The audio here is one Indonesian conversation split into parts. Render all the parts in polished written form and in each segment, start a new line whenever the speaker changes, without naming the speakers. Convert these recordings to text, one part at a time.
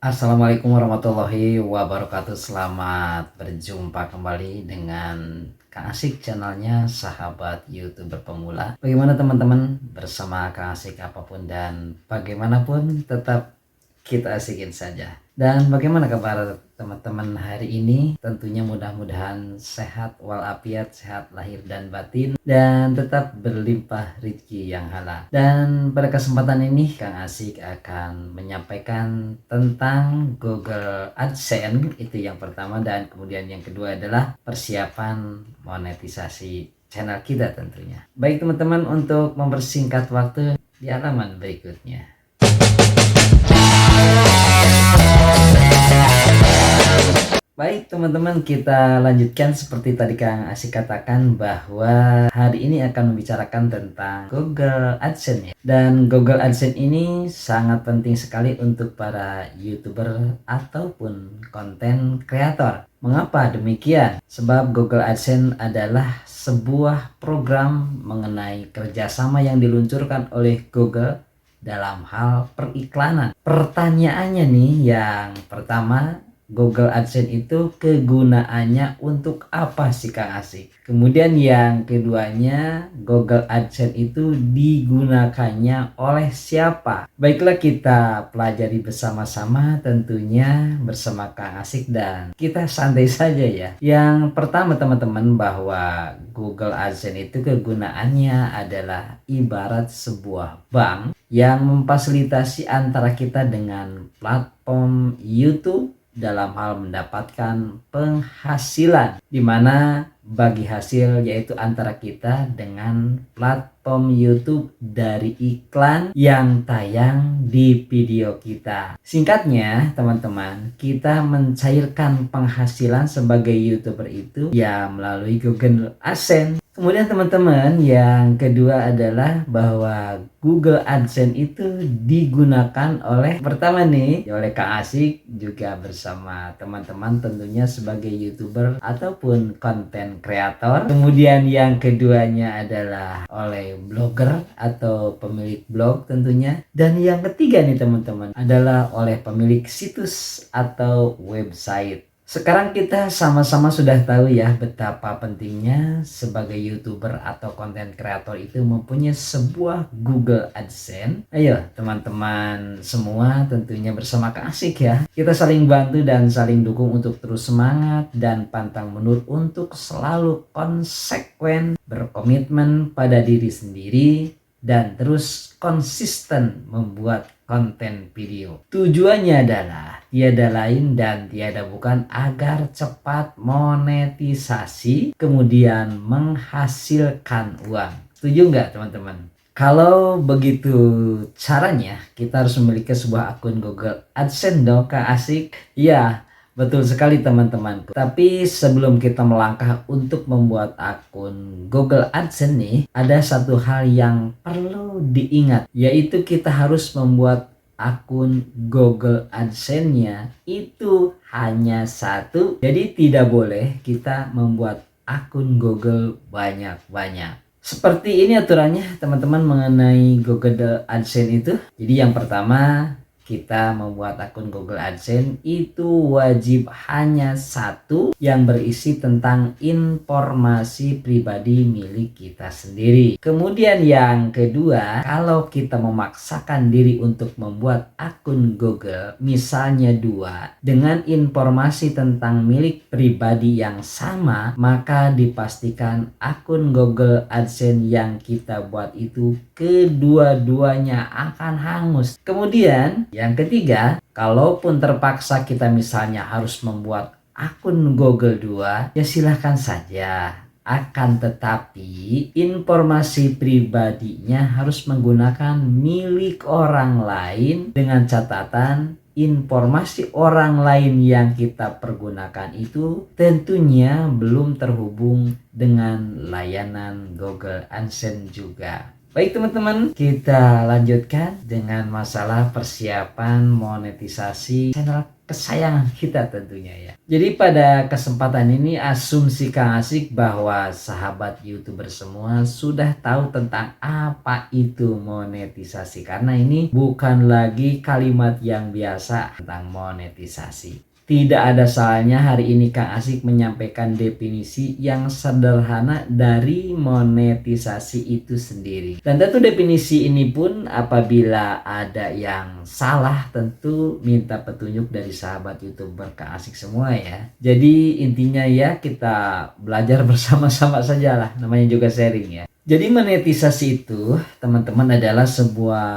Assalamualaikum warahmatullahi wabarakatuh. Selamat berjumpa kembali dengan Kang Asik, channelnya sahabat YouTuber pemula. Bagaimana teman-teman, bersama Kang Asik apapun dan bagaimanapun tetap kita asikin saja. Dan bagaimana kabar teman-teman hari ini? Tentunya mudah-mudahan sehat walafiat, sehat lahir dan batin, dan tetap berlimpah rezeki yang halal. Dan pada kesempatan ini Kang Asik akan menyampaikan tentang Google AdSense, itu yang pertama, dan kemudian yang kedua adalah persiapan monetisasi channel kita tentunya. Baik teman-teman, untuk mempersingkat waktu di halaman berikutnya. Baik teman-teman, kita lanjutkan seperti tadi Kang Asik katakan bahwa hari ini akan membicarakan tentang Google AdSense ya. Dan Google AdSense ini sangat penting sekali untuk para YouTuber ataupun konten kreator. Mengapa demikian? Sebab Google AdSense adalah sebuah program mengenai kerjasama yang diluncurkan oleh Google dalam hal periklanan. Pertanyaannya nih, yang pertama, Google AdSense itu kegunaannya untuk apa sih Kang Asik? Kemudian yang keduanya, Google AdSense itu digunakannya oleh siapa? Baiklah, kita pelajari bersama-sama tentunya bersama Kang Asik, dan kita santai saja ya. Yang pertama teman-teman, bahwa Google AdSense itu kegunaannya adalah ibarat sebuah bank yang memfasilitasi antara kita dengan platform YouTube dalam hal mendapatkan penghasilan, di mana bagi hasil yaitu antara kita dengan platform YouTube dari iklan yang tayang di video kita. Singkatnya teman-teman, kita mencairkan penghasilan sebagai YouTuber itu ya melalui Google AdSense. Kemudian teman-teman, yang kedua adalah bahwa Google AdSense itu digunakan oleh, pertama nih, oleh Kak Asik juga bersama teman-teman tentunya sebagai YouTuber ataupun konten kreator. Kemudian yang keduanya adalah oleh blogger atau pemilik blog tentunya. Dan yang ketiga nih teman-teman, adalah oleh pemilik situs atau website. Sekarang kita sama-sama sudah tahu ya betapa pentingnya sebagai YouTuber atau konten kreator itu mempunyai sebuah Google AdSense. Ayo teman-teman semua tentunya bersama Kak Asik ya. Kita saling bantu dan saling dukung untuk terus semangat dan pantang mundur untuk selalu konsekuen, berkomitmen pada diri sendiri, dan terus konsisten membuat konten video. Tujuannya adalah tiada lain dan tiada bukan agar cepat monetisasi kemudian menghasilkan uang. Setuju nggak teman-teman? Kalau begitu caranya, kita harus memiliki sebuah akun Google AdSense dong Kak Asik. Ya, betul sekali teman-temanku. Tapi sebelum kita melangkah untuk membuat akun Google AdSense nih, ada satu hal yang perlu diingat, yaitu kita harus membuat akun Google AdSense-nya itu hanya satu. Jadi tidak boleh kita membuat akun Google banyak-banyak. Seperti ini aturannya teman-teman mengenai Google AdSense itu. Jadi yang pertama, kita membuat akun Google AdSense itu wajib hanya satu yang berisi tentang informasi pribadi milik kita sendiri. Kemudian yang kedua, kalau kita memaksakan diri untuk membuat akun Google misalnya dua dengan informasi tentang milik pribadi yang sama, maka dipastikan akun Google AdSense yang kita buat itu kedua-duanya akan hangus. Kemudian yang ketiga, kalaupun terpaksa kita misalnya harus membuat akun Google 2, ya silahkan saja. Akan tetapi informasi pribadinya harus menggunakan milik orang lain, dengan catatan informasi orang lain yang kita pergunakan itu tentunya belum terhubung dengan layanan Google AdSense juga. Baik teman-teman, kita lanjutkan dengan masalah persiapan monetisasi channel kesayangan kita tentunya ya. Jadi pada kesempatan ini asumsi Kang Asik bahwa sahabat YouTuber semua sudah tahu tentang apa itu monetisasi. Karena ini bukan lagi kalimat yang biasa tentang monetisasi. Tidak ada salahnya hari ini Kang Asik menyampaikan definisi yang sederhana dari monetisasi itu sendiri. Dan tentu definisi ini pun apabila ada yang salah tentu minta petunjuk dari sahabat YouTuber Kang Asik semua ya. Jadi intinya ya kita belajar bersama-sama saja lah, namanya juga sharing ya. Jadi monetisasi itu teman-teman adalah sebuah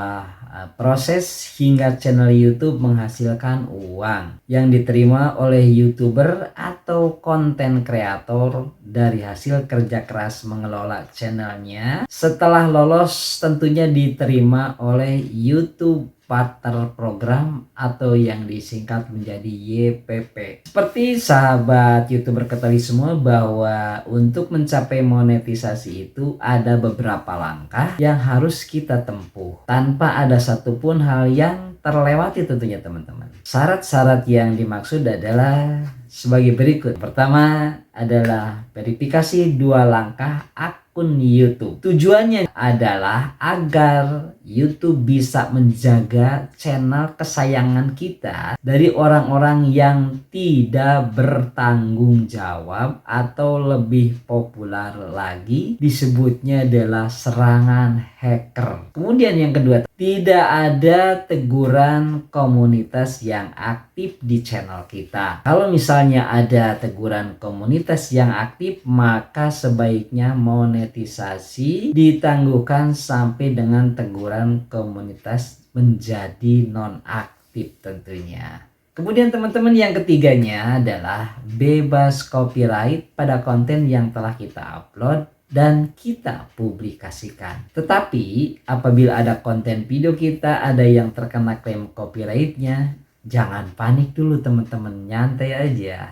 proses hingga channel YouTube menghasilkan uang yang diterima oleh YouTuber atau konten kreator dari hasil kerja keras mengelola channelnya setelah lolos tentunya diterima oleh YouTube Partner Program atau yang disingkat menjadi YPP. Seperti sahabat YouTuber ketahui semua bahwa untuk mencapai monetisasi itu ada beberapa langkah yang harus kita tempuh tanpa ada satupun hal yang terlewati tentunya teman-teman. Syarat-syarat yang dimaksud adalah sebagai berikut. Pertama adalah verifikasi 2 langkah akun YouTube. Tujuannya adalah agar YouTube bisa menjaga channel kesayangan kita dari orang-orang yang tidak bertanggung jawab atau lebih populer lagi disebutnya adalah serangan hacker. Kemudian yang kedua, tidak ada teguran komunitas yang aktif di channel kita. Kalau misalnya ada teguran komunitas yang aktif, maka sebaiknya monetisasi ditangguhkan sampai dengan teguran komunitas menjadi nonaktif tentunya. Kemudian teman-teman yang ketiganya adalah bebas copyright pada konten yang telah kita upload dan kita publikasikan. Tetapi apabila ada konten video kita ada yang terkena klaim copyrightnya, jangan panik dulu teman-teman, nyantai aja.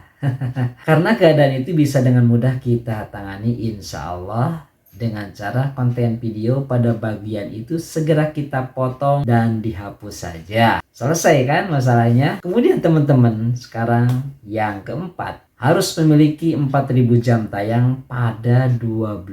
Karena keadaan itu bisa dengan mudah kita tangani insya Allah dengan cara konten video pada bagian itu segera kita potong dan dihapus saja. Selesai kan masalahnya? Kemudian teman-teman, sekarang yang keempat, harus memiliki 4000 jam tayang pada 12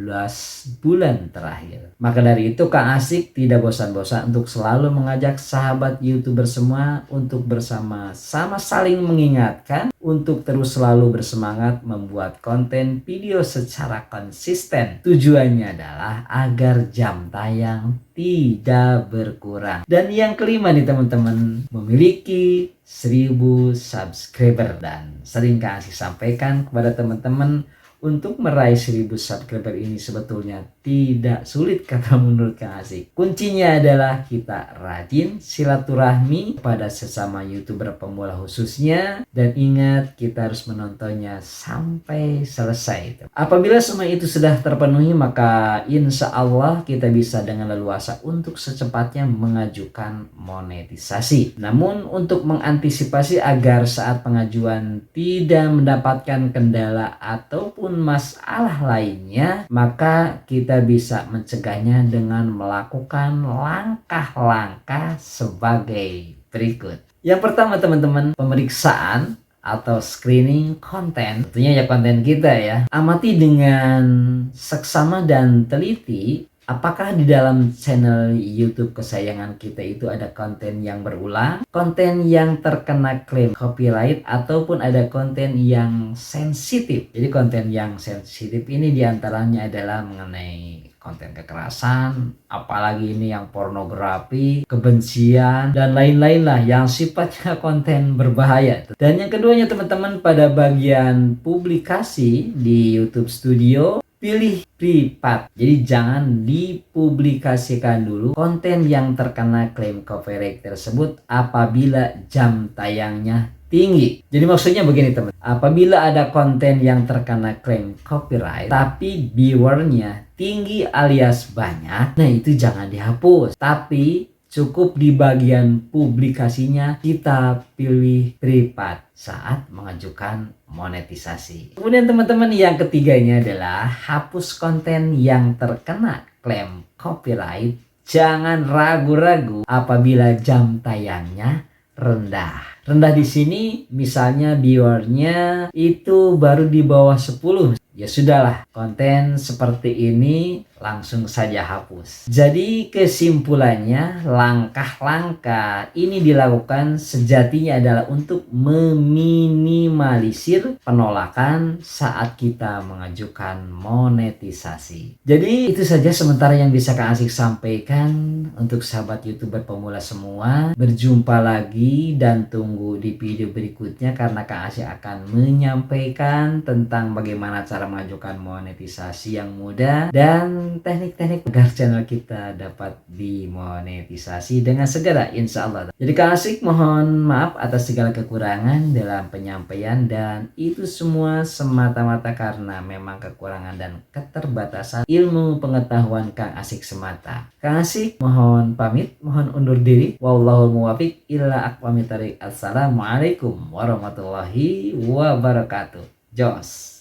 bulan terakhir. Maka dari itu Kang Asik tidak bosan-bosan untuk selalu mengajak sahabat YouTuber semua untuk bersama-sama saling mengingatkan untuk terus selalu bersemangat membuat konten video secara konsisten. Tujuannya adalah agar jam tayang tidak berkurang. Dan yang kelima nih teman-teman, memiliki 1000 subscriber. Dan sering Kang Asik sampaikan kepada teman-teman, untuk meraih 1000 subscriber ini sebetulnya tidak sulit kata menurut Kang Asik. Kuncinya adalah kita rajin silaturahmi pada sesama YouTuber pemula khususnya, dan ingat kita harus menontonnya sampai selesai. Apabila semua itu sudah terpenuhi, maka insya Allah kita bisa dengan leluasa untuk secepatnya mengajukan monetisasi. Namun untuk mengantisipasi agar saat pengajuan tidak mendapatkan kendala ataupun masalah lainnya, maka kita bisa mencegahnya dengan melakukan langkah-langkah sebagai berikut. Yang pertama teman-teman, pemeriksaan atau screening konten. Tentunya ya konten kita ya. Amati dengan seksama dan teliti apakah di dalam channel YouTube kesayangan kita itu ada konten yang berulang, konten yang terkena klaim copyright, ataupun ada konten yang sensitif. Jadi konten yang sensitif ini diantaranya adalah mengenai konten kekerasan, apalagi ini yang pornografi, kebencian, dan lain-lain lah yang sifatnya konten berbahaya. Dan yang keduanya teman-teman, pada bagian publikasi di YouTube Studio, pilih privat. Jadi jangan dipublikasikan dulu konten yang terkena klaim copyright tersebut apabila jam tayangnya tinggi. Jadi maksudnya begini teman, apabila ada konten yang terkena klaim copyright tapi viewernya tinggi alias banyak, nah itu jangan dihapus, tapi cukup di bagian publikasinya kita pilih privat saat mengajukan monetisasi. Kemudian teman-teman yang ketiganya adalah hapus konten yang terkena klaim copyright, jangan ragu-ragu apabila jam tayangnya rendah. Rendah di sini misalnya viewernya itu baru di bawah 10. Ya sudahlah, konten seperti ini langsung saja hapus. Jadi kesimpulannya, langkah-langkah ini dilakukan sejatinya adalah untuk meminimalisir penolakan saat kita mengajukan monetisasi. Jadi itu saja sementara yang bisa Kang Asik sampaikan untuk sahabat YouTuber pemula semua. Berjumpa lagi dan tunggu di video berikutnya karena Kang Asik akan menyampaikan tentang bagaimana cara mengajukan monetisasi yang mudah dan teknik-teknik agar channel kita dapat dimonetisasi dengan segera insya Allah. Jadi Kang Asik mohon maaf atas segala kekurangan dalam penyampaian, dan itu semua semata-mata karena memang kekurangan dan keterbatasan ilmu pengetahuan Kang Asik semata. Kang Asik mohon pamit, mohon undur diri. Wallahul muwafiq ila aqwamit thoriq. Assalamualaikum warahmatullahi wabarakatuh. Jos.